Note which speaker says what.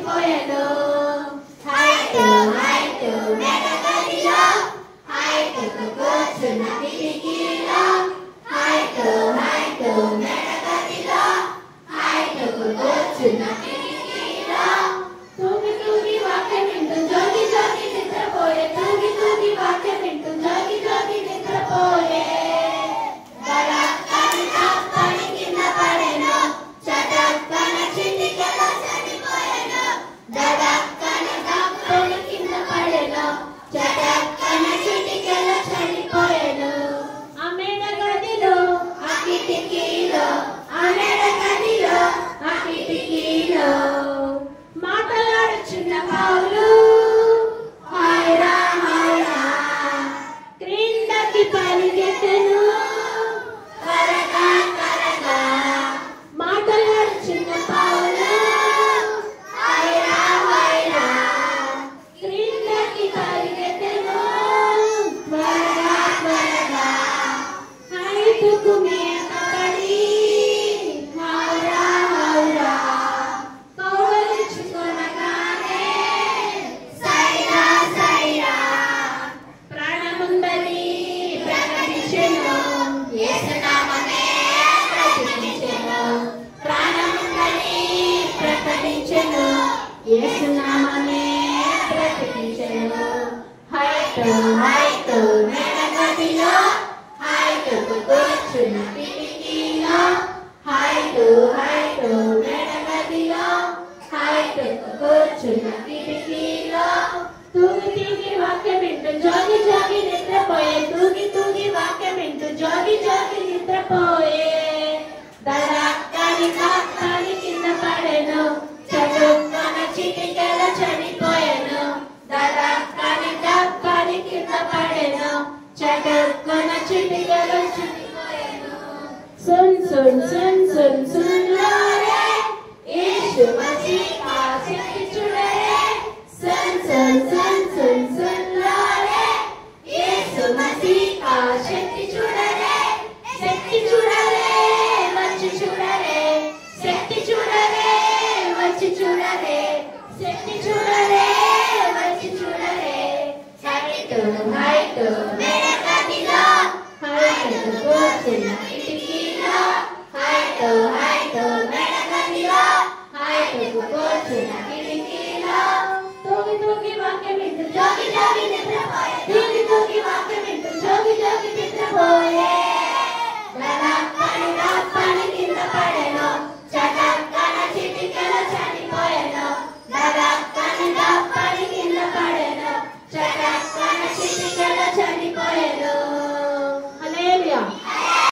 Speaker 1: చనిపోయెను. Height height మెడగదిలో హైటుకు కూర్చున్న కిటికీలో height height మెడగదిలో హైటుకు కూర్చున్న కిటికీలో తూగి తూగి వాక్యం వింటూ జోగి జోగి నిద్రపోయే తూగి తూగి వాక్యం వింటూ జోగి జోగి నిద్రపోయే దడక్కని తప్పని కింద పడెను చటక్కన చిటికెలో చనిపోయెను దడక్కని తప్పని కింద పడెను చటక్కన చిటికెలో చనిపోయెను. ఆ మెడగదిలో ఆ కిటికీలో ఆ మెడగదిలో ఆ కిటికీలో మాటలాడుచున్న పౌలు హైరా హైరా క్రిందకి పరిగెత్తెను త్వరగా త్వరగా మాటలాడుచున్న పౌలు హైరా హైరా క్రిందకి పరిగెత్తెను త్వరగా త్వరగా హైటుకు మీద పడి హైరా హైరా కౌగలించుకొనగానే సైరా సైరా ప్రాణముందని ప్రకటించెను యేసునామమే ప్రకటించెను ప్రాణముందని ప్రకటించెను యేసునామమే ప్రకటించెను. హైటు హైటు మెడగదిలో హైటుకు కూర్చున్న కిటికీలో హైటు హైటు మెడగదిలో హైటుకు కూర్చున్న కిటికీలో తూగి తూగి వాక్యం వింటూ జోగి జోగి నిద్రపోయే తూగి తూగి వాక్యం వింటూ జోగి జోగి నిద్రపోయే దడక్కని తప్పని కింద పడెను చటుక్కన చిటికెలో చనిపోయెను దడక్కని తప్పని కింద పడెను చటుక్కన చిటికెలో చనిపోయెను. సున్ సున్ సున్ సున్ సున్ లోరే యేసు మసీహా శక్తి చూడరే సున్ సున్ సున్ సున్ సున్ లోరే యేసు మసీహా శక్తి చూడరే శక్తి చూడరే వచ్చి చూడరే శక్తి చూడరే వచ్చి చూడరే శక్తి చూడరే వచ్చి చూడరే హైటు హైటు మెడగదిలో హైటుకు కూర్చున్న కిటికీలో హైటు హైటు మెడగదిలో హైటుకు కూర్చున్న కిటికీలో తూగి తూగి వాక్యం వింటూ జోగి జోగి నిద్ర